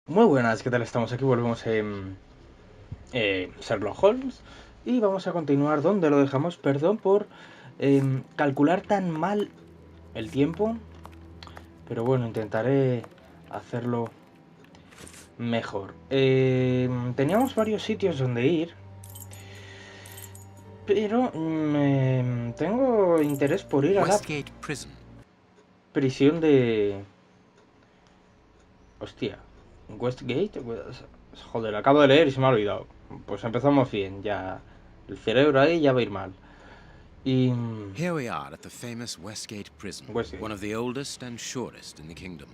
Muy buenas, ¿qué tal estamos? Aquí volvemos en Sherlock Holmes y vamos a continuar donde lo dejamos. Perdón por calcular tan mal el tiempo, pero bueno, intentaré hacerlo mejor. Teníamos varios sitios donde ir, pero tengo interés por ir a la Westgate Prison. prisión de... Hostia, Westgate. Joder, acabo de leer y se me ha olvidado. Pues empezamos bien, ya. El cerebro ahí ya va a ir mal. Y... Here we are at the famous Westgate Prison, Westgate. one of the oldest and surest in the kingdom.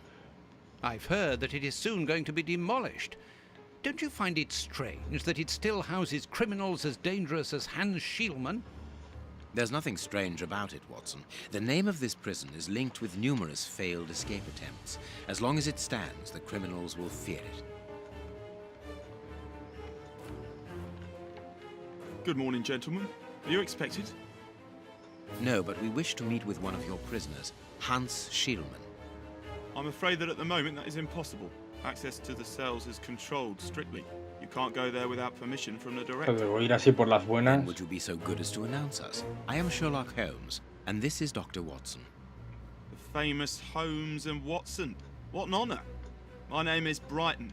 I've heard that it is soon going to be demolished. Don't you find it strange that it still houses criminals as dangerous as Hans Schielmann? There's nothing strange about it, Watson. The name of this prison is linked with numerous failed escape attempts. As long as it stands, the criminals will fear it. Good morning, gentlemen. Are you expected? No, but we wish to meet with one of your prisoners, Hans Schielmann. I'm afraid that at the moment that is impossible. Access to the cells is controlled strictly. You can't go there without permission from the director. Debo ir así por las Then buenas. would you be so good as to announce us? I am Sherlock Holmes, and this is Dr. Watson. The famous Holmes and Watson. What an honour. My name is Brighton.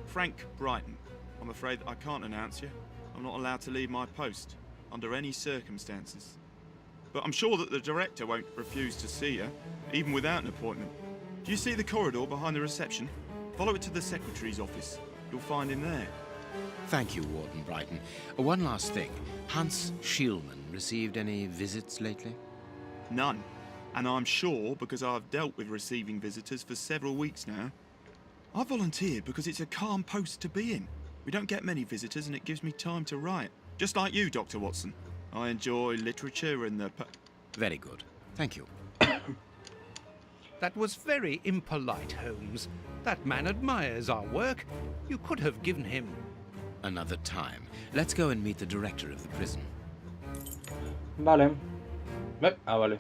Frank Brighton. I'm afraid I can't announce you. I'm not allowed to leave my post, under any circumstances. But I'm sure that the director won't refuse to see you, even without an appointment. Do you see the corridor behind the reception? Follow it to the secretary's office. You'll find him there. Thank you, Warden Brighton. One last thing. Hans Schielmann received any visits lately? None. And I'm sure because I've dealt with receiving visitors for several weeks now. I volunteered because it's a calm post to be in. We don't get many visitors and it gives me time to write. Just like you, Dr. Watson. I enjoy literature and the... Very good. Thank you. That was very impolite, Holmes. That man admires our work. You could have given him... Another time. Let's go and meet the director of the prison. Vale. Vale.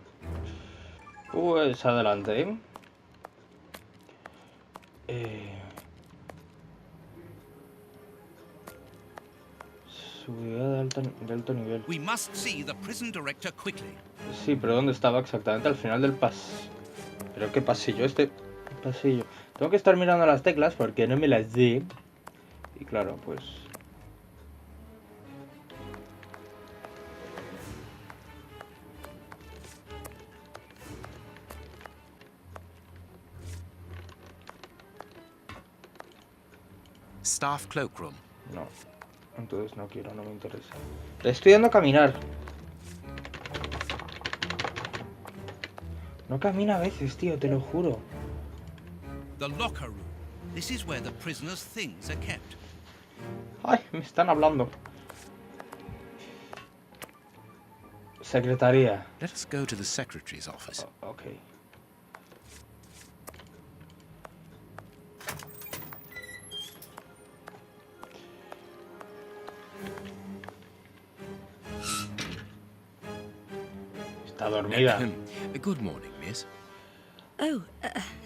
Pues adelante. Seguridad de alto nivel. We must see the prison director quickly. Sí, pero ¿dónde estaba exactamente? Al final del ¿Pero qué pasillo? Pasillo. Tengo que estar mirando las teclas porque no me las sé. Y claro, pues... Staff cloakroom. No. Entonces no quiero, no me interesa. Le estoy dando a caminar. No camina a veces, tío, te lo juro. The locker room. This is where the prisoners' things are kept. Ay, me están hablando. Secretaría. Let us go to the secretary's office. Ok. Está dormida. Good morning, miss. Oh,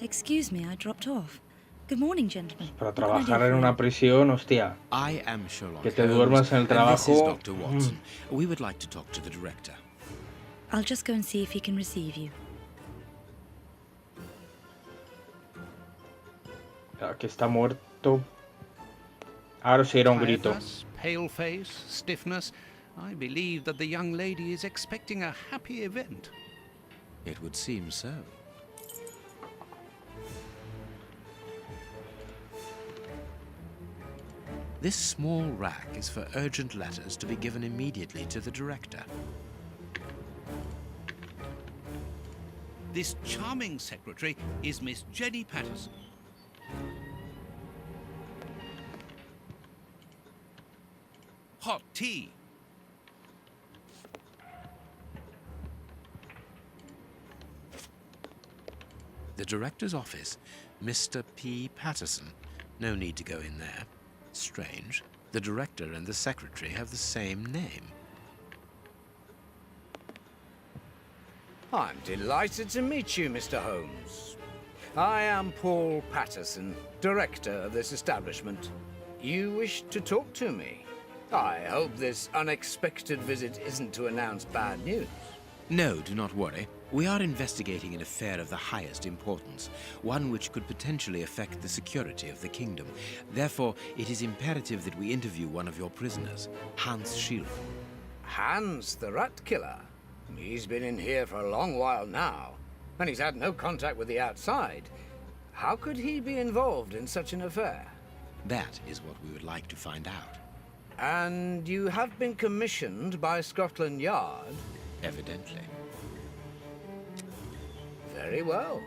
excuse me, I dropped off. Good morning, gentlemen. Para What can I do trabajar en for una you? prisión, hostia. I am Sherlock Que te Holmes, duermas en el and this is trabajo. Dr. Watson. We would like to talk to the director. I'll just go and see if he can receive you. Que está muerto. Ahora se irá un grito. Tiredness, pale face, stiffness. I believe that the young lady is expecting a happy event. It would seem so. This small rack is for urgent letters to be given immediately to the director. This charming secretary is Miss Jenny Patterson. Hot tea. The director's office, Mr. P. Patterson. No need to go in there. Strange. The director and the secretary have the same name. I'm delighted to meet you, Mr. Holmes. I am Paul Patterson, director of this establishment. You wish to talk to me? I hope this unexpected visit isn't to announce bad news. No, do not worry. We are investigating an affair of the highest importance, one which could potentially affect the security of the kingdom. Therefore, it is imperative that we interview one of your prisoners, Hans Schielmann. Hans, the rat killer. He's been in here for a long while now, and he's had no contact with the outside. How could he be involved in such an affair? That is what we would like to find out. And you have been commissioned by Scotland Yard? Evidently. Very well.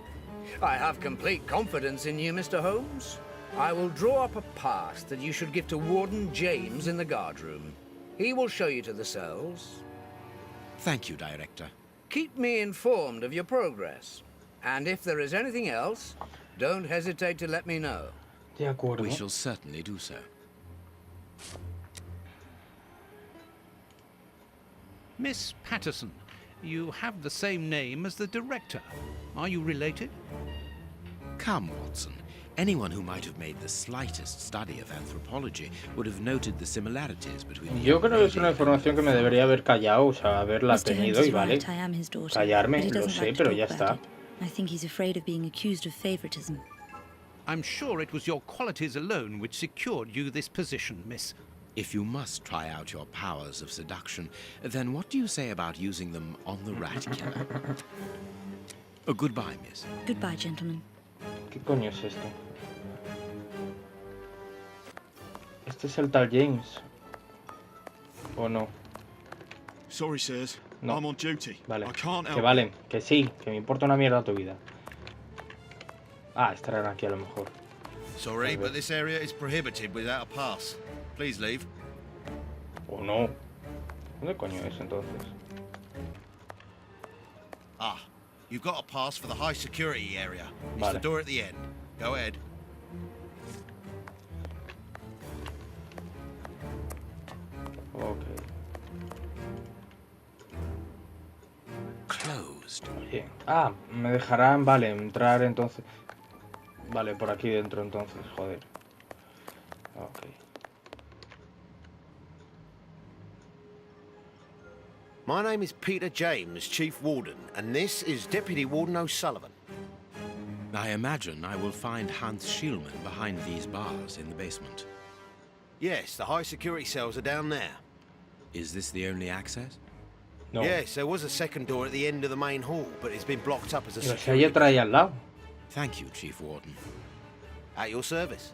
I have complete confidence in you, Mr. Holmes. I will draw up a pass that you should give to Warden James in the guard room. He will show you to the cells. Thank you, Director. Keep me informed of your progress. And if there is anything else, don't hesitate to let me know. De acuerdo. We shall certainly do so. Miss Patterson, you have the same name as the director. Are you related? Come, Watson. Anyone who might have made the slightest study of anthropology would have noted the similarities between the Yo creo que es una información que me debería haber callado, o sea, haberla Mr. Holmes tenido y is vale. right, I am his daughter. Callarme, but he lo doesn't sé, like to pero talk ya about está. it. I think he's afraid of being accused of favoritism. I'm sure it was your qualities alone which secured you this position, miss. If you must try out your powers of seduction, then what do you say about using them on the rat killer? Goodbye, miss. Goodbye, gentlemen. ¿Qué coño es esto? Este es el tal James. ¿O no? Sorry, sirs. No. I'm on duty. Vale. I can't Que help. vale, que sí, que me importa una mierda tu vida. Ah, estarán aquí a lo mejor. Sorry, Over. but this area is prohibited without a pass. Please leave. ¿O no? ¿Dónde coño es entonces? Ah, you've got a pass for the high security area. It's Vale. the door at the end. Go ahead. Ok. Closed. Oye. Ah, me dejarán, vale, entrar entonces. Vale, por aquí dentro entonces, joder. Ok. My name is Peter James, Chief Warden, and this is Deputy Warden O'Sullivan. I imagine I will find Hans Schielmann behind these bars in the basement. Yes, the high security cells are down there. Is this the only access? No. Yes, there was a second door at the end of the main hall, but it's been blocked up as a Pero si hay security. otra ahí al lado. Thank you, Chief Warden. At your service.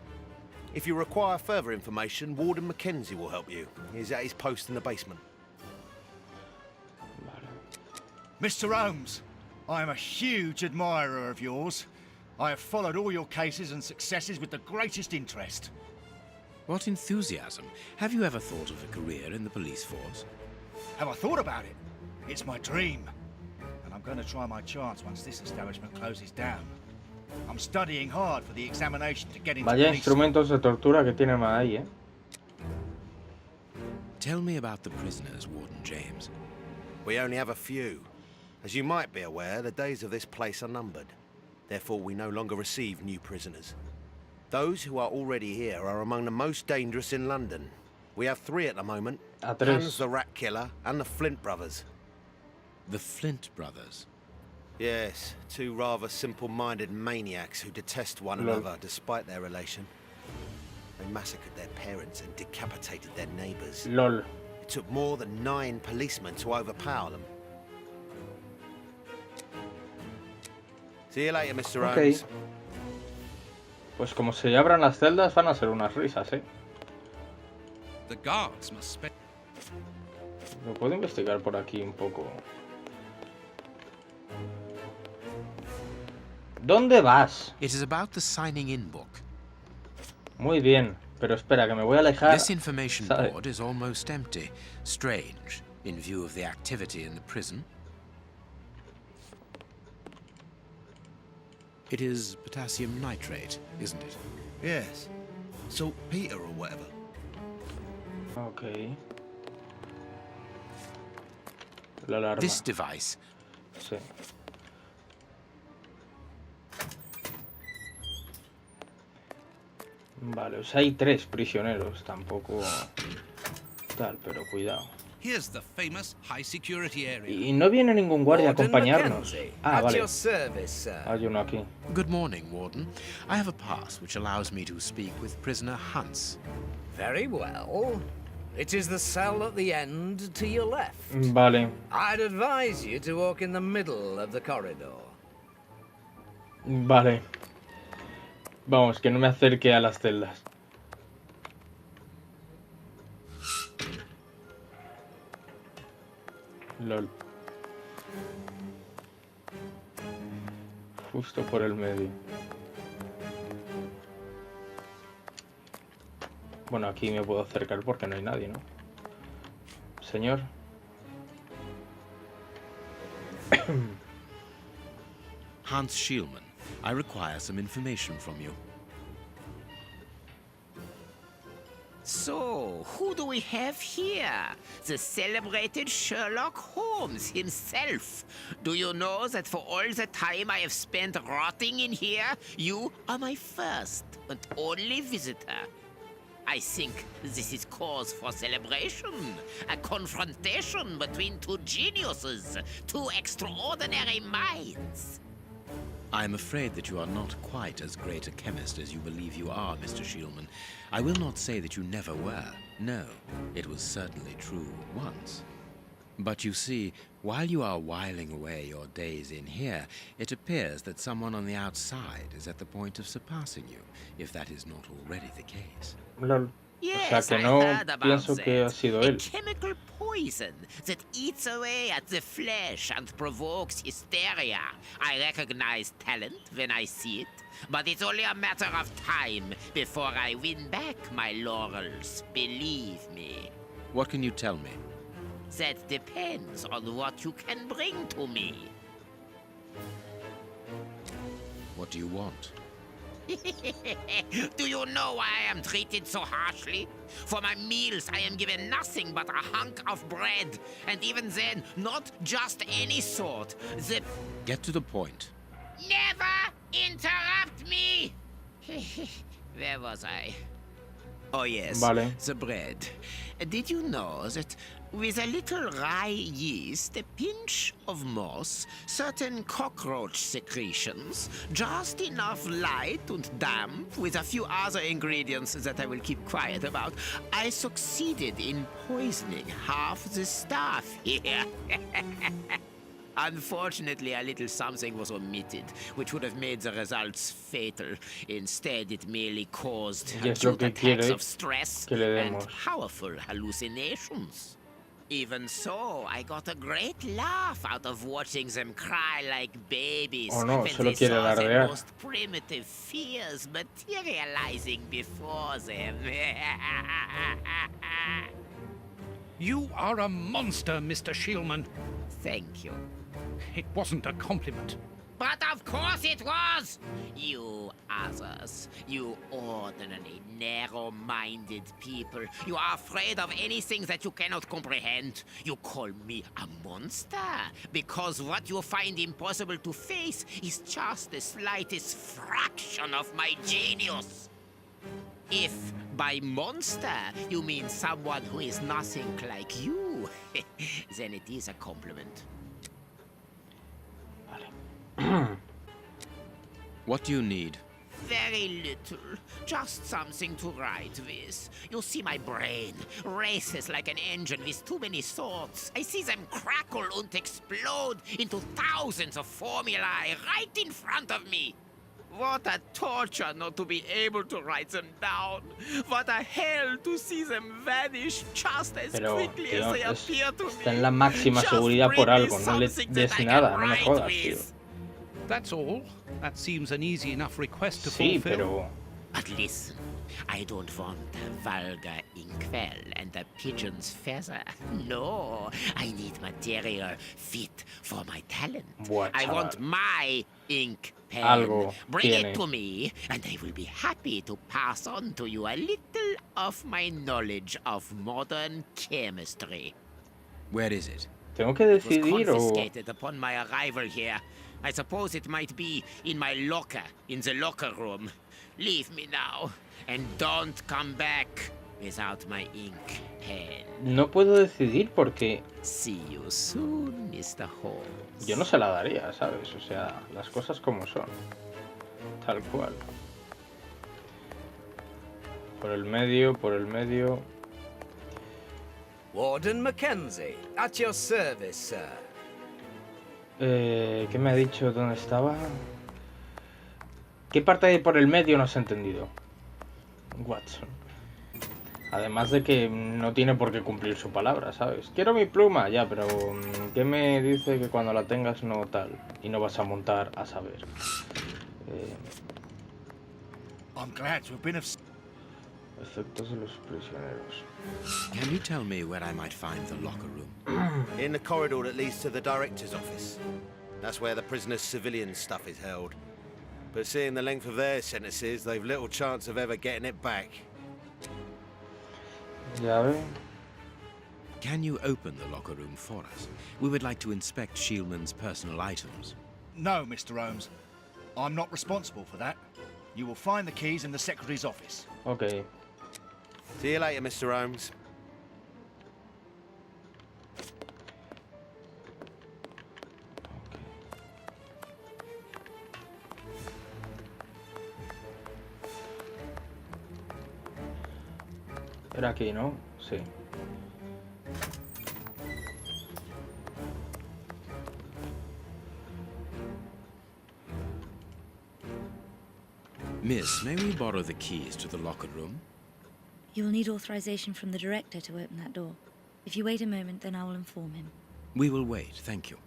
If you require further information, Warden Mackenzie will help you. He's at his post in the basement. Mr. Holmes, I am a huge admirer of yours. I have followed all your cases and successes with the greatest interest. What enthusiasm. Have you ever thought of a career in the police force? Have I thought about it? It's my dream. And I'm going to try my chance once this establishment closes down. I'm studying hard for the examination to get into Vaya police. instrumentos de tortura que tiene más ahí, Tell me about the prisoners, Warden James. We only have a few. As you might be aware, the days of this place are numbered. Therefore, we no longer receive new prisoners. Those who are already here are among the most dangerous in London. We have 3 at the moment. A tres. Hans the Rat Killer and the Flint brothers. The Flint brothers. Yes, 2 rather simple-minded maniacs who detest one Lol. another despite their relation. They massacred their parents and decapitated their neighbours. LOL. It took more than 9 policemen to overpower them. See you later, Mr. Ok. Holmes. Pues como se abran las celdas van a ser unas risas, The guards must spend. Lo puedo investigar por aquí un poco. ¿Dónde vas? It is about the signing in book. Muy bien, pero espera, que me voy a alejar. This information ¿sabe? board is almost empty. Strange, in view of the activity in the prison. It is potassium nitrate, isn't it? Yes. Saltpeter or whatever. Ok. La alarma. This device. Sí. Vale, o sea, hay 3 prisioneros, tampoco tal, pero cuidado. Here's the famous high security area. Y no viene ningún guardia a Warden acompañarnos. Mackenzie, Ah, at vale. your service, sir. Hay uno aquí. Good morning, Warden. I have a pass which allows me to speak with prisoner Hans. Very well. It is the cell at the end to your left. Vale, I'd advise you to walk in the middle of the corridor. vale. Vamos, que no me acerque a las celdas. LOL. Justo por el medio. Bueno, aquí me puedo acercar porque no hay nadie, ¿no? Señor. Hans Schielmann, I require some information from you. So, who do we have here? The celebrated Sherlock Holmes himself. Do you know that for all the time I have spent rotting in here, you are my first and only visitor? I think this is cause for celebration. A confrontation between two geniuses, two extraordinary minds. I am afraid that you are not quite as great a chemist as you believe you are, Mr. Schielmann. I will not say that you never were. No, it was certainly true once. But you see, while you are whiling away your days in here, it appears that someone on the outside is at the point of surpassing you, if that is not already the case. LOL. Yes, que I no heard about pienso que ha that. sido A él. chemical poison that eats away at the flesh and provokes hysteria. I recognize talent when I see it, but it's only a matter of time before I win back my laurels. Believe me. What can you tell me? That depends on what you can bring to me. What do you want? Do you know why I am treated so harshly? For my meals, I am given nothing but a hunk of bread. And even then, not just any sort. The... Get to the point. Never interrupt me! Where was I? Oh, yes. Vale. The bread. Did you know that with a little rye yeast, a pinch of moss, certain cockroach secretions, just enough light and damp, with a few other ingredients that I will keep quiet about, I succeeded in poisoning half the staff here. Unfortunately, a little something was omitted, which would have made the results fatal. Instead, it merely caused acute attacks of stress and powerful hallucinations. Even so, I got a great laugh out of watching them cry like babies when they saw their most primitive fears materializing before them. You are a monster, Mr. Schielmann. Thank you. It wasn't a compliment. But of course it was! You others, you ordinary, narrow-minded people, you are afraid of anything that you cannot comprehend. You call me a monster because what you find impossible to face is just the slightest fraction of my genius. If by monster you mean someone who is nothing like you, then it is a compliment. What do you need? Very little. Just something to write with. You see, my brain races like an engine with too many thoughts. I see them crackle and explode into thousands of formulae right in front of me. What a torture not to be able to write them down. What a hell to see them vanish just as quickly as they appear to me. Está en la máxima seguridad por algo. No le des nada, no me jodas, tío. That's all. That seems an easy enough request to Sí, fulfill. pero... But listen, I don't want a vulgar inkwell and a pigeon's feather. No, I need material fit for my talent. Buah, I chaval. want my ink pen. Algo Bring tiene. it to me, and I will be happy to pass on to you a little of my knowledge of modern chemistry. Where is it? Tengo que It was decidir o... confiscated upon my arrival here. I suppose it might be in my locker, in the locker room. Leave me now. And don't come back without my ink pen. No puedo decidir porque See you soon, Mr. Holmes. yo no se la daría, ¿sabes? O sea, las cosas como son. Tal cual. Por el medio, por el medio. Warden Mackenzie, at your service, sir. ¿Qué me ha dicho? ¿Dónde estaba? ¿Qué parte de por el medio no has entendido? Watson. Además de que no tiene por qué cumplir su palabra, ¿sabes? Quiero mi pluma, ya, pero ¿qué me dice que cuando la tengas no tal? Y no vas a montar a saber. I'm glad to have been of... Efectos de los prisioneros. Can you tell me where I might find the locker room? In the corridor that leads to the director's office. That's where the prisoners' civilian stuff is held. But seeing the length of their sentences, they've little chance of ever getting it back. Ya ve. Can you open the locker room for us? We would like to inspect Shieldman's personal items. No, Mr. Holmes. I'm not responsible for that. You will find the keys in the secretary's office. Ok. See you later, Mr. Holmes. Era aquí, ¿no? Sí. Miss, may we borrow the keys to the locker room? You will need authorization from the director to open that door. If you wait a moment, then I will inform him. We will wait, thank you.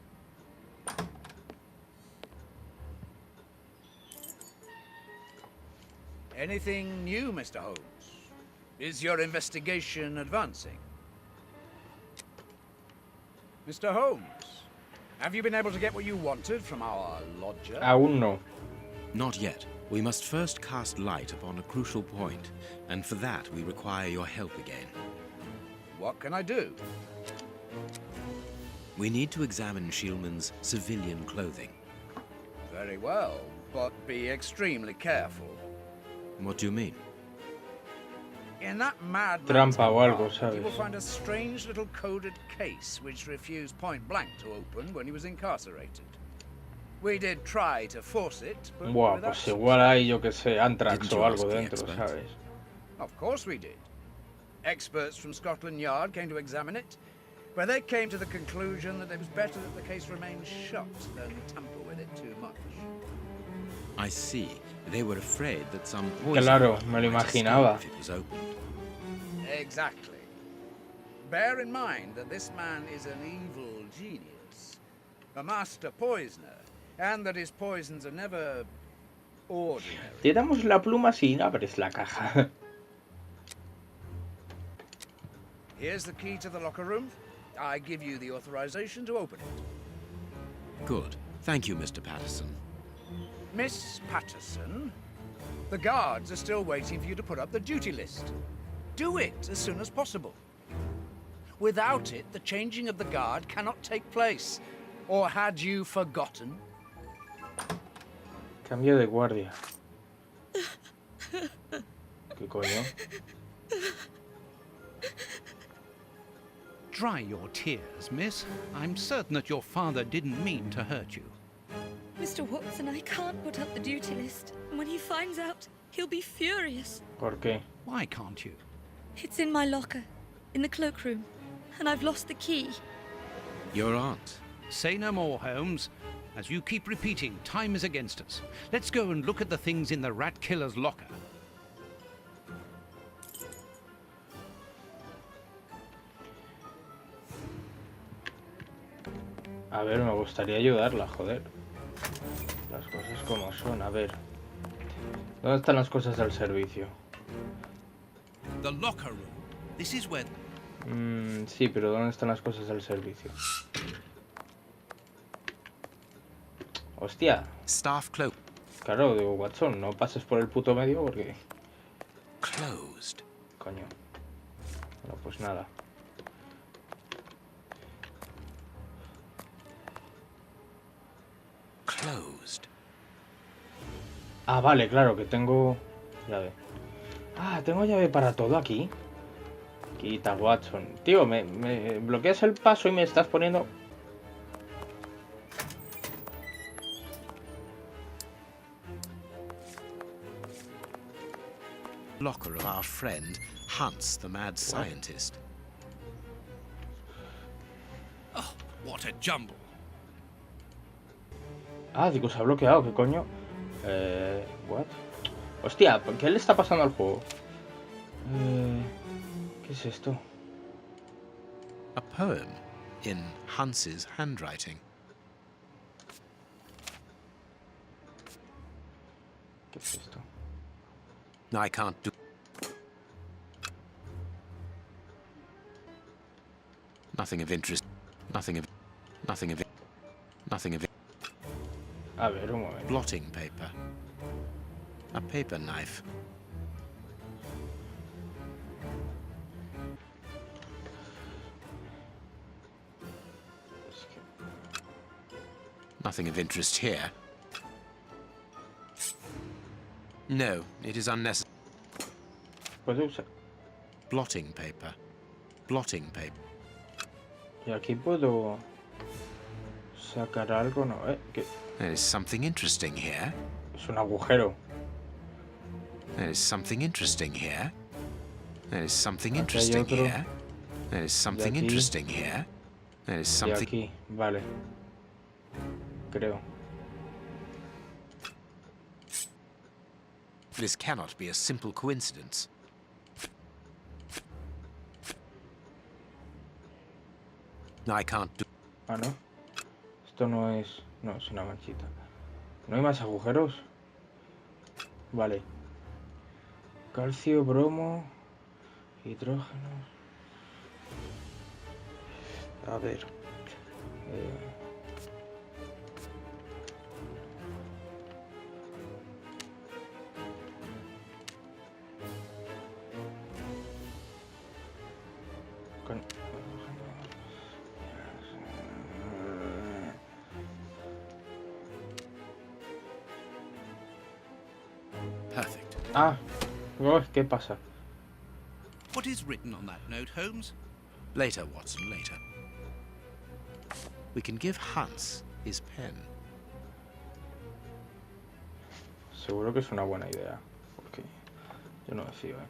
Anything new, Mr. Holmes? Is your investigation advancing? Mr. Holmes, have you been able to get what you wanted from our lodger? Aún no. Not yet. We must first cast light upon a crucial point, and for that we require your help again. What can I do? We need to examine Shieldman's civilian clothing. Very well, but be extremely careful. What do you mean? In that mad Trampa o algo, you will ¿sabes? find a strange little coded case which refused point blank to open when he was incarcerated. We did try to force it, but Buah, without pues igual hay, yo que sé, Antrax Didn't o you algo ask the dentro, expert? ¿sabes? Of course we did. Experts from Scotland Yard came to examine it, but they came to the conclusion that it was better that the case remained shut than tamper with it too much. I see. They were afraid that some poison Claro, me lo might escape imaginaba. if it was opened. Exactly. Bear in mind that this man is an evil genius, a master poisoner, and that his poisons are never ordinary. Te damos la pluma si abres la caja. Here's the key to the locker room. I give you the authorization to open it. Good. Thank you, Mr. Patterson. Miss Patterson, the guards are still waiting for you to put up the duty list. Do it as soon as possible. Without it, the changing of the guard cannot take place. Or had you forgotten? Cambio de guardia. ¿Qué coño? Dry your tears, miss. I'm certain that your father didn't mean to hurt you. Mr. Watson, I can't put up the duty list. And when he finds out, he'll be furious. ¿Por qué? Why can't you? It's in my locker, in the cloakroom, and I've lost the key. Your aunt. Say no more, Holmes. As you keep repeating, time is against us. Let's go and look at the things in the rat killer's locker. A ver, me gustaría ayudarla, joder. Las cosas como son, a ver. ¿Dónde están las cosas del servicio? The locker room. This is where... Sí, pero ¿dónde están las cosas del servicio? Hostia. Staff cloak. Claro, digo, Watson, no pases por el puto medio porque... Closed. Coño. Bueno, pues nada. Closed. Ah, vale, claro, que tengo... Ya ve. Ah, tengo llave para todo aquí. Quita, Watson. Tío, me bloqueas el paso y me estás poniendo... Locker of our friend, Hans, the mad scientist. Oh, what a jumble. Ah, digo, se ha bloqueado, ¿qué coño? What? Hostia, ¿qué le está pasando al juego? ¿Qué es esto? A poem in Hans's handwriting. ¿Qué es esto? I can't do... Nothing of interest. Nothing of... A ver, un momento. Blotting paper. A paper knife. Es que... Nothing of interest here. No, it is unnecessary. ¿Puedo usar? Blotting paper. Blotting paper. Y aquí puedo... sacar algo, ¿no? ¿Qué? There is something interesting here. Es un agujero. There is something interesting here. There is something Aquí hay interesting otro. here. There is something aquí. interesting here. There is Y something... aquí, vale. Creo. This cannot be a simple coincidence. I can't do... Ah, ¿no? Esto no es... No, es una manchita. ¿No hay más agujeros? Vale. Calcio, bromo... hidrógeno... A ver... con... Perfect. Ah, oh, ¿qué pasa? What is written on that note, Holmes? Later, Watson, later. We can give Hans his pen. Seguro que es una buena idea, porque yo no me fío, ¿eh?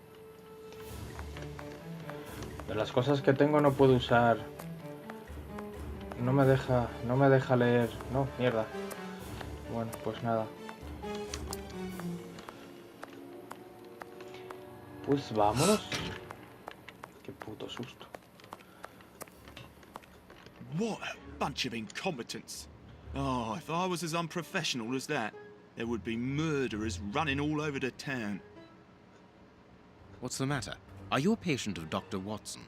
De las cosas que tengo no puedo usar... No me deja leer... No, mierda. Bueno, pues nada. Pues vámonos. Qué puto susto. What a bunch of incompetents. Oh, if I was as unprofessional as that, there would be murderers running all over the town. What's the matter? Are you a patient of Dr. Watson?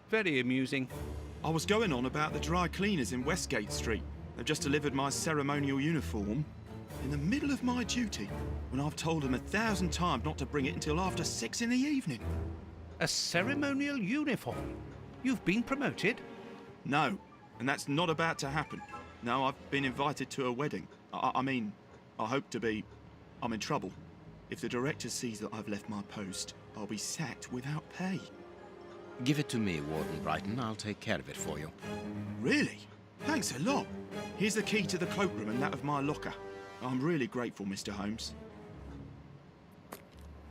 Very amusing. I was going on about the dry cleaners in Westgate Street. They've just delivered my ceremonial uniform in the middle of my duty, when I've told them 1,000 times not to bring it until after 6 in the evening. A ceremonial uniform? You've been promoted? No, and that's not about to happen. No, I've been invited to a wedding. I mean, I hope to be... I'm in trouble. If the director sees that I've left my post, I'll be sacked without pay. Give it to me, Warden Brighton. I'll take care of it for you. Really? Thanks a lot. Here's the key to the cloakroom and that of my locker. I'm really grateful, Mr. Holmes.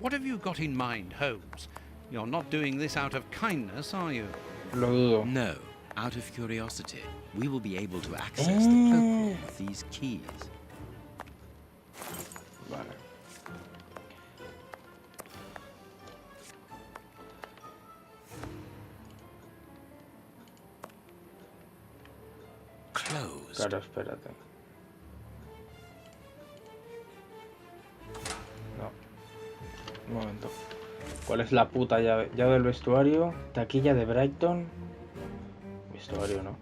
What have you got in mind, Holmes? You're not doing this out of kindness, are you? Lo dudo. No, out of curiosity. We will be able to access the cloakroom with these keys. Vale. Closed. Claro, espérate. No. Un momento. ¿Cuál es la puta llave? Llave del vestuario. Taquilla de Brighton. Vestuario, ¿no?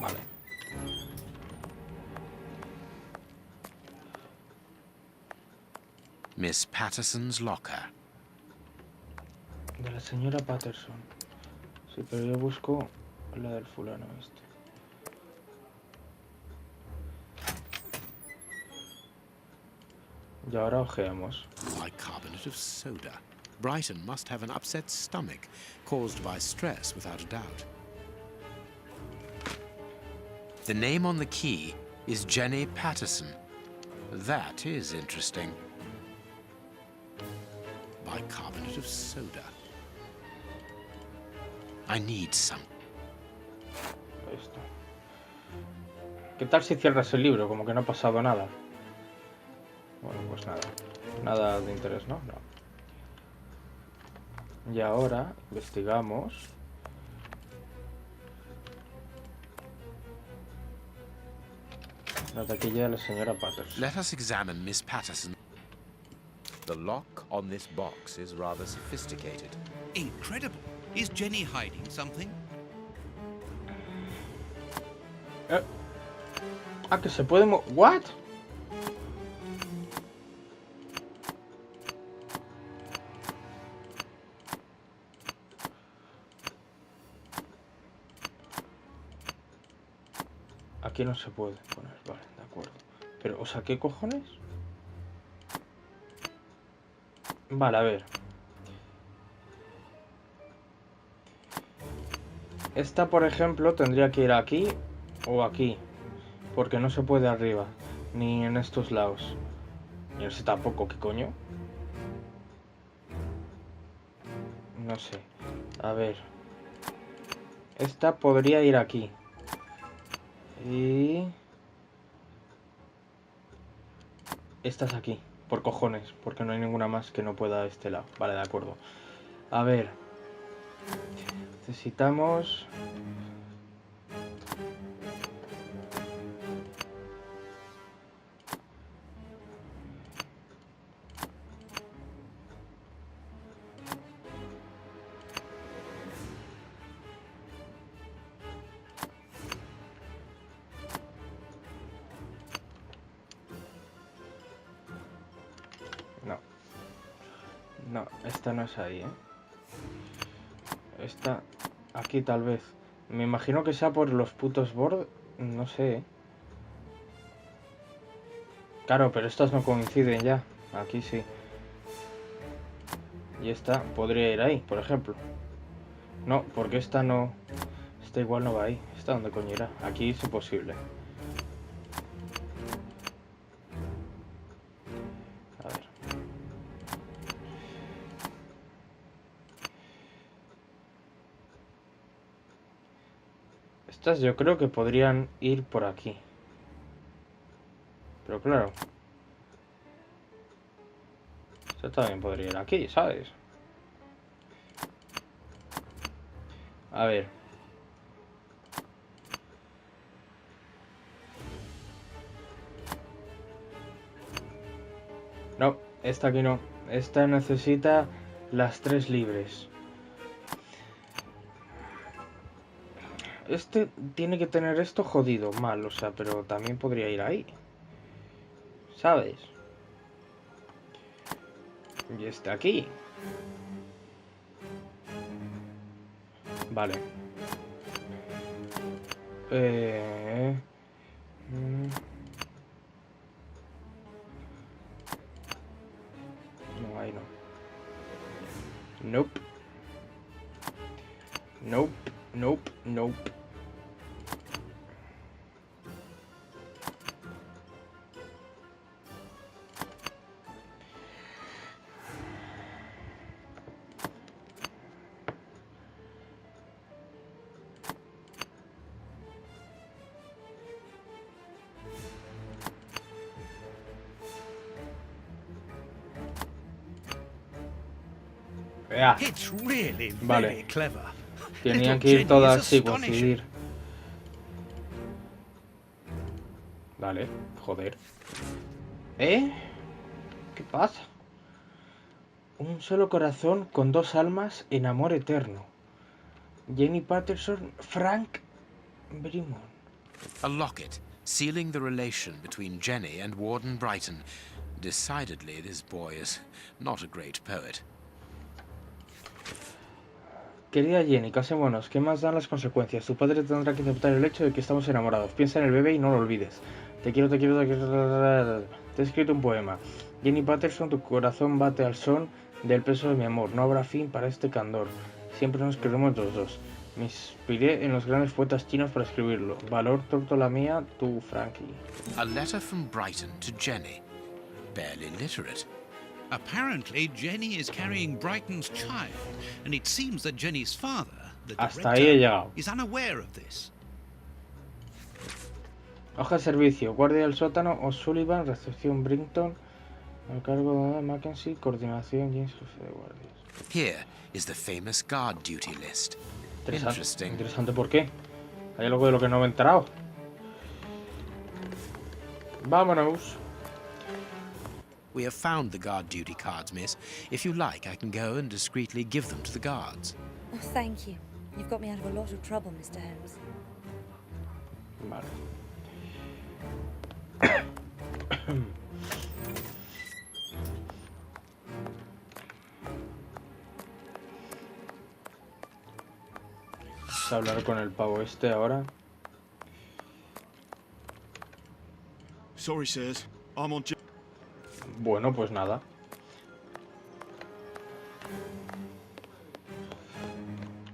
Vale. Miss Patterson's locker. De la señora Patterson. Sí, pero yo busco la del fulano este. Y ahora ojeamos. Bicarbonate of soda. Brighton must have an upset stomach, caused by stress without a doubt. The name on the key is Jenny Patterson. That is interesting. Bicarbonate of soda. I need some. Esto. ¿Qué tal si cierras el libro? Como que no ha pasado nada. Bueno, pues nada. Nada de interés, ¿no? No. Y ahora investigamos. La taquilla de la señora Patterson. Let us examine Miss Patterson. The lock on this box is rather sophisticated. Incredible. Is Jenny hiding something? Ah, que se puede ¿What? Aquí no se puede poner, vale, de acuerdo. Pero, o sea, ¿qué cojones? Vale, a ver. Esta, por ejemplo, tendría que ir aquí o aquí. Porque no se puede arriba. Ni en estos lados. Y ese tampoco, ¿qué coño? No sé. A ver. Esta podría ir aquí. Y... esta es aquí. Por cojones. Porque no hay ninguna más que no pueda a este lado. Vale, de acuerdo. A ver. Necesitamos... No. No, esta no es ahí, ¿eh? Esta... aquí tal vez. Me imagino que sea por los putos bordes. No sé, ¿eh? Claro, pero estas no coinciden ya. Aquí sí. Y esta podría ir ahí, por ejemplo. No, porque esta no... esta igual no va ahí. ¿Esta dónde coño irá? Aquí es imposible. A ver. Estas yo creo que podrían ir por aquí. Pero claro. Esta también podría ir aquí, ¿sabes? A ver. No, esta aquí no. Esta necesita las 3 libres. Este tiene que tener esto jodido, mal, o sea, pero también podría ir ahí. ¿Sabes? Y este aquí. Vale. No, ahí no. Nope. Nope, nope, nope. Ya. It's really Vale. very clever. Tenían Little que ir Jenny todas is y astonishing. coincidir. Vale, joder. ¿Eh? ¿Qué pasa? Un solo corazón con 2 almas en amor eterno. Jenny Patterson, Frank Brimon. A locket, sealing the relation between Jenny and Warden Brighton. Decidedly, this boy is not a great poet. Querida Jenny, casémonos. ¿Qué más dan las consecuencias? Tu padre tendrá que aceptar el hecho de que estamos enamorados. Piensa en el bebé y no lo olvides. Te quiero, te quiero, te quiero. Te he escrito un poema. Jenny Patterson, tu corazón bate al son del peso de mi amor. No habrá fin para este candor. Siempre nos queremos los dos. Me inspiré en los grandes poetas chinos para escribirlo. Valor, tortola mía, tú, Frankie. A letter from Brighton to Jenny. Barely literate. Apparently, Jenny is carrying Brighton's child, and it seems that Jenny's father, the Hasta ahí he director, llegado. is unaware of this. Hoja de servicio. Guardia del sótano, O'Sullivan, recepción Brinton. Al cargo de Mackenzie, coordinación James, jefe de guardias. Here is the famous guard duty list. Interesting. Interesante, ¿por qué? Hay algo de lo que no me he enterado. Vámonos. We have found the guard duty cards, miss. If you like, I can go and discreetly give them to the guards. Oh, thank you. You've got me out of a lot of trouble, Mr. Holmes. Vale. Vamos a hablar con el pavo este ahora. Sorry, sirs. I'm on... Bueno, pues nada.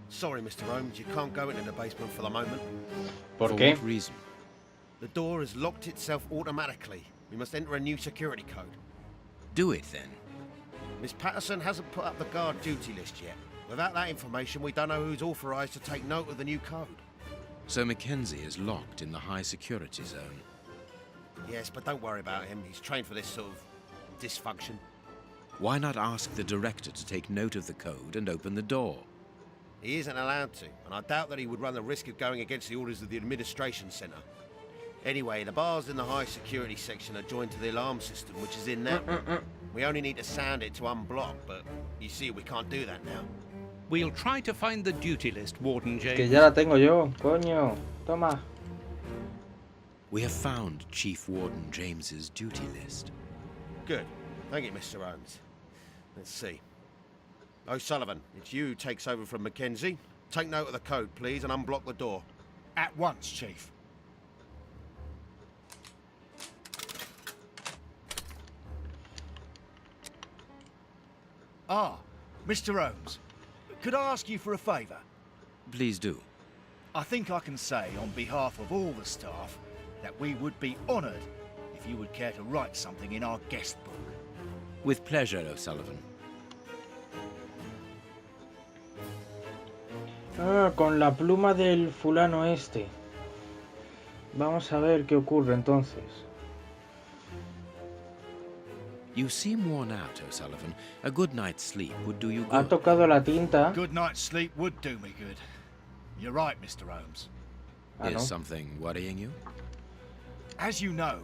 Sorry, Mr. Holmes, you can't go into the basement for the moment. ¿Por For qué? what reason? The door has locked itself automatically. We must enter a new security code. Do it then. Miss Patterson hasn't put up the guard duty list yet. Without that information, we don't know who's authorised to take note of the new code. So Mackenzie is locked in the high security zone. Yes, but don't worry about him. He's trained for this sort of dysfunction. Why not ask the director to take note of the code and open the door? He isn't allowed to, and I doubt that he would run the risk of going against the orders of the administration centre. Anyway, the bars in the high security section are joined to the alarm system, which is in that room. We only need to sound it to unblock, but you see we can't do that now. We'll try to find the duty list, Warden James. Que ya la tengo yo, coño. Toma. We have found Chief Warden James's duty list. Good. Thank you, Mr. Holmes. Let's see. O'Sullivan, it's you who takes over from Mackenzie. Take note of the code, please, and unblock the door. At once, Chief. Ah, Mr. Holmes, could I ask you for a favour? Please do. I think I can say on behalf of all the staff that we would be honoured if you would care to write something in our guest book. With pleasure, O'Sullivan. Ah, con la pluma del fulano este. Vamos a ver qué ocurre entonces. You seem worn out, O'Sullivan. A good night's sleep would do you Ha good. tocado la tinta. Good night's sleep would do me good. You're right, Mr. Holmes. Ah, Is no. something worrying you? As you know,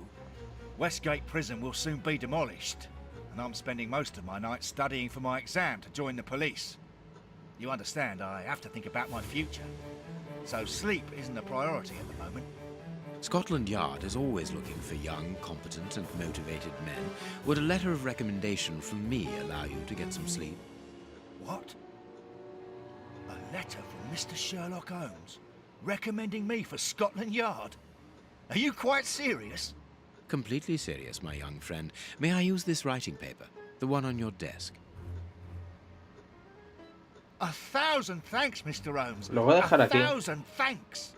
Westgate Prison will soon be demolished, and I'm spending most of my nights studying for my exam to join the police. You understand, I have to think about my future. So sleep isn't a priority at the moment. Scotland Yard is always looking for young, competent and motivated men. Would a letter of recommendation from me allow you to get some sleep? What? A letter from Mr. Sherlock Holmes recommending me for Scotland Yard? Are you quite serious? Completely serious, my young friend. May I use this writing paper? The one on your desk. 1,000 thanks, Mr. Holmes. Lo voy a dejar aquí. 1,000 thanks.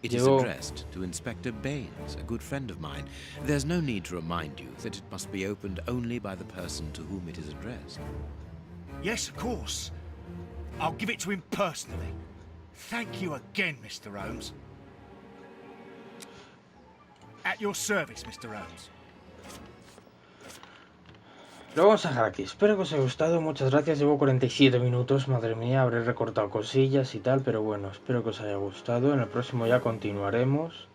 It is Llevo- addressed to Inspector Baines, a good friend of mine. There's no need to remind you that it must be opened only by the person to whom it is addressed. Yes, of course. I'll give it to him personally. Thank you again, Mr. Holmes. At your service, Mr. Holmes. Lo vamos a dejar aquí. Espero que os haya gustado. Muchas gracias. Llevo 47 minutos. Madre mía, habré recortado cosillas y tal. Pero bueno, espero que os haya gustado. En el próximo ya continuaremos.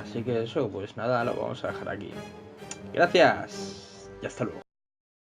Así que eso, pues nada, lo vamos a dejar aquí. Gracias. Y hasta luego.